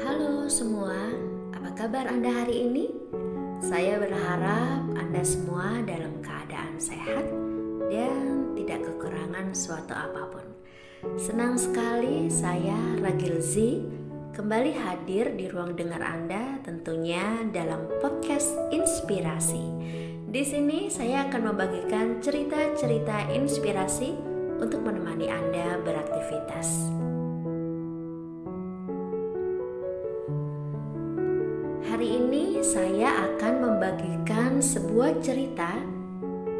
Halo semua, apa kabar Anda hari ini? Saya berharap Anda semua dalam keadaan sehat dan tidak kekurangan suatu apapun. Senang sekali saya Ragil Z kembali hadir di ruang dengar Anda, tentunya dalam podcast inspirasi. Di sini saya akan membagikan cerita-cerita inspirasi untuk menemani Anda beraktivitas. Hari ini saya akan membagikan sebuah cerita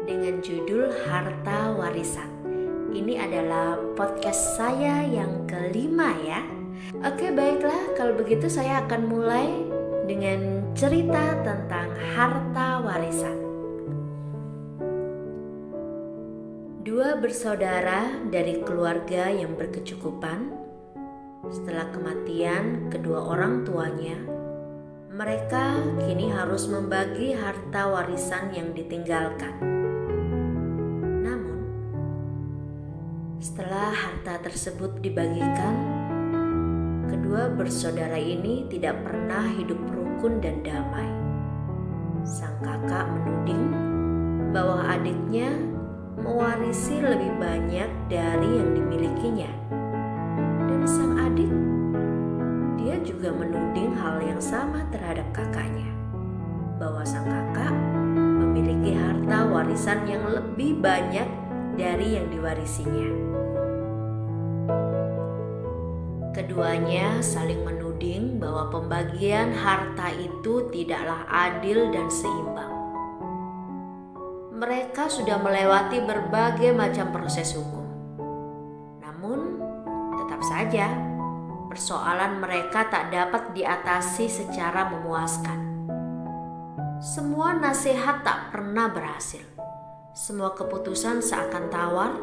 dengan judul Harta Warisan. Ini adalah podcast saya yang kelima ya. Oke, baiklah, kalau begitu saya akan mulai dengan cerita tentang harta warisan. Dua bersaudara dari keluarga yang berkecukupan, setelah kematian kedua orang tuanya, mereka kini harus membagi harta warisan yang ditinggalkan. Namun, setelah harta tersebut dibagikan, kedua bersaudara ini tidak pernah hidup rukun dan damai. Sang kakak menuding bahwa adiknya mewarisi lebih banyak dari yang dimilikinya. Dan sang adik dia juga menuding hal yang sama terhadap kakaknya, bahwa sang kakak memiliki harta warisan yang lebih banyak dari yang diwarisinya. Keduanya saling menuding bahwa pembagian harta itu tidaklah adil dan seimbang. Mereka sudah melewati berbagai macam proses hukum. Namun, tetap saja persoalan mereka tak dapat diatasi secara memuaskan. Semua nasihat tak pernah berhasil. Semua keputusan seakan tawar,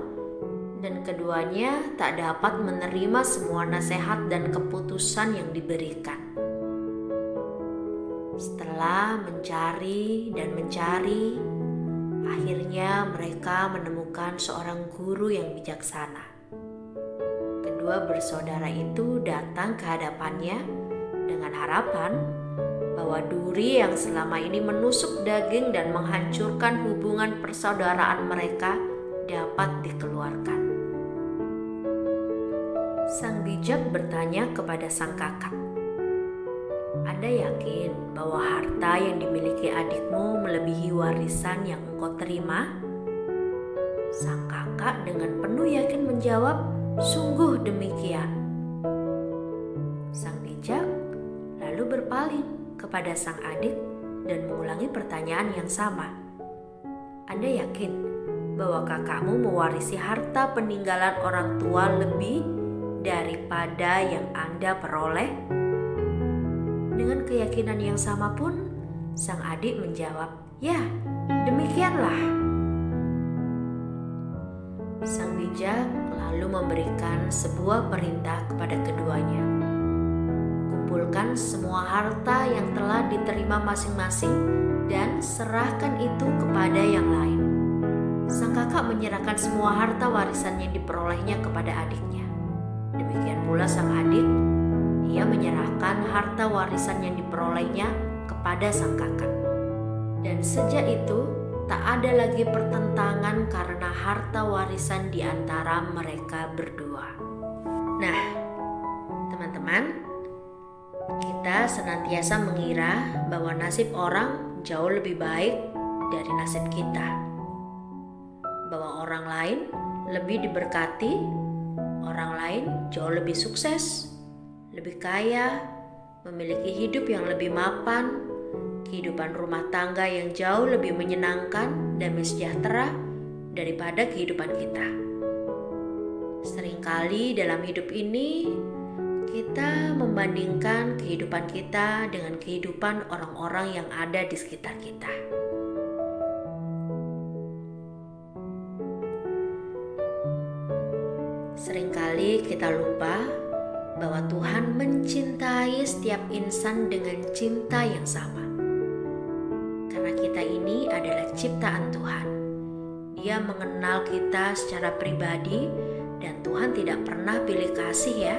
dan keduanya tak dapat menerima semua nasihat dan keputusan yang diberikan. Setelah mencari dan mencari, akhirnya mereka menemukan seorang guru yang bijaksana. Kedua bersaudara itu datang ke hadapannya dengan harapan bahwa duri yang selama ini menusuk daging dan menghancurkan hubungan persaudaraan mereka dapat dikeluarkan. Sang bijak bertanya kepada sang kakak, "Anda yakin bahwa harta yang dimiliki adikmu melebihi warisan yang engkau terima?" Sang kakak dengan penuh yakin menjawab, "Sungguh demikian." Sang bijak lalu berpaling kepada sang adik dan mengulangi pertanyaan yang sama. "Anda yakin bahwa kakakmu mewarisi harta peninggalan orang tua lebih daripada yang Anda peroleh?" Dengan keyakinan yang sama pun, sang adik menjawab, "Ya, demikianlah." Sang bijak lalu memberikan sebuah perintah kepada keduanya. Kumpulkan semua harta yang telah diterima masing-masing dan serahkan itu kepada yang lain. Sang kakak menyerahkan semua harta warisan yang diperolehnya kepada adiknya. Demikian pula sang adik, ia menyerahkan harta warisan yang diperolehnya kepada sang kakak. Dan sejak itu, tak ada lagi pertentangan karena harta warisan di antara mereka berdua. Nah, teman-teman, kita senantiasa mengira bahwa nasib orang jauh lebih baik dari nasib kita. Bahwa orang lain lebih diberkati, orang lain jauh lebih sukses, lebih kaya, memiliki hidup yang lebih mapan, kehidupan rumah tangga yang jauh lebih menyenangkan dan sejahtera daripada kehidupan kita. Seringkali dalam hidup ini kita membandingkan kehidupan kita dengan kehidupan orang-orang yang ada di sekitar kita. Seringkali kita lupa bahwa Tuhan mencintai setiap insan dengan cinta yang sama. Karena kita ini adalah ciptaan Tuhan. Dia mengenal kita secara pribadi dan Tuhan tidak pernah pilih kasih ya.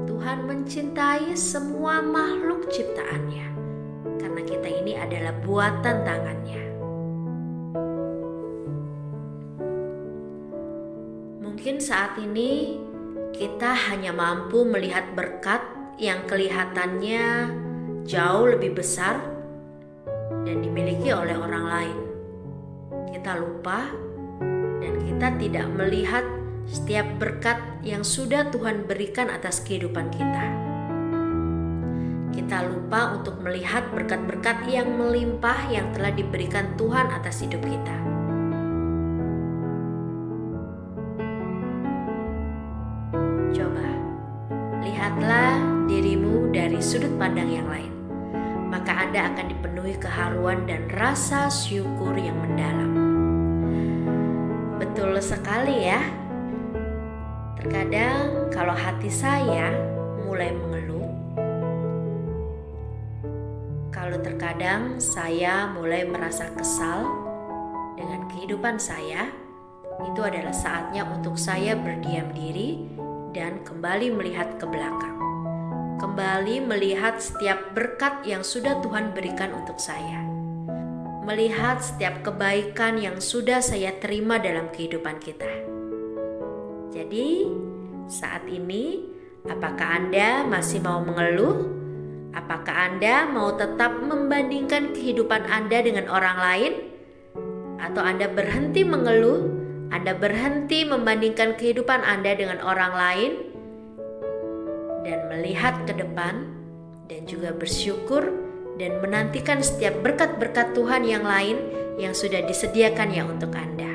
Tuhan mencintai semua makhluk ciptaannya, karena kita ini adalah buatan tangannya. Mungkin saat ini kita hanya mampu melihat berkat yang kelihatannya jauh lebih besar dan dimiliki oleh orang lain. Kita lupa dan kita tidak melihat setiap berkat yang sudah Tuhan berikan atas kehidupan kita. Kita lupa untuk melihat berkat-berkat yang melimpah yang telah diberikan Tuhan atas hidup kita. Coba, lihatlah dirimu dari sudut pandang yang lain. Maka Anda akan dipenuhi keharuan dan rasa syukur yang mendalam. Betul sekali ya. Terkadang kalau hati saya mulai mengeluh, kalau terkadang saya mulai merasa kesal dengan kehidupan saya, itu adalah saatnya untuk saya berdiam diri dan kembali melihat ke belakang. Kembali melihat setiap berkat yang sudah Tuhan berikan untuk saya. Melihat setiap kebaikan yang sudah saya terima dalam kehidupan kita. Jadi, saat ini, apakah Anda masih mau mengeluh? Apakah Anda mau tetap membandingkan kehidupan Anda dengan orang lain? Atau Anda berhenti mengeluh? Anda berhenti membandingkan kehidupan Anda dengan orang lain? Dan melihat ke depan dan juga bersyukur dan menantikan setiap berkat-berkat Tuhan yang lain yang sudah disediakannya untuk Anda.